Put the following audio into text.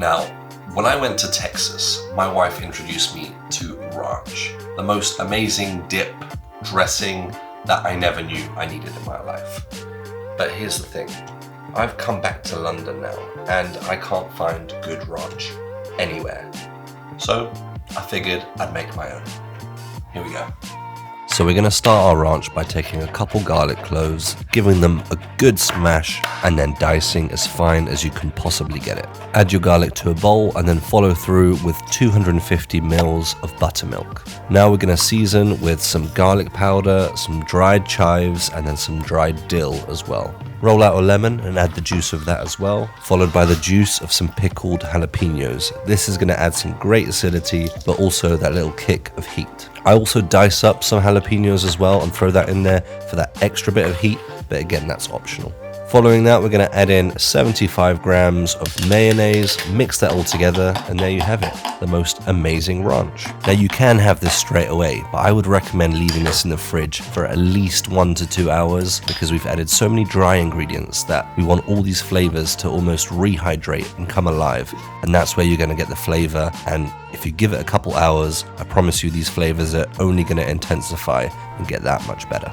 Now, when I went to Texas, my wife introduced me to ranch, the most amazing dip, dressing that I never knew I needed in my life. But here's the thing, I've come back to London now and I can't find good ranch anywhere. So I figured I'd make my own. Here we go. So we're going to start our ranch by taking a couple garlic cloves, giving them a good smash, and then dicing as fine as you can possibly get it. Add your garlic to a bowl and then follow through with 250 ml of buttermilk. Now we're going to season with some garlic powder, some dried chives, and then some dried dill as well. Roll out a lemon and add the juice of that as well, followed by the juice of some pickled jalapeños. This is going to add some great acidity, but also that little kick of heat. I also dice up some jalapeños as well and throw that in there for that extra bit of heat, but again, that's optional. Following that, we're going to add in 75 grams of mayonnaise, mix that all together, and there you have it, the most amazing ranch. Now you can have this straight away, but I would recommend leaving this in the fridge for at least 1 to 2 hours because we've added so many dry ingredients that we want all these flavors to almost rehydrate and come alive, and that's where you're going to get the flavor. And if you give it a couple hours, I promise you these flavors are only going to intensify and get that much better.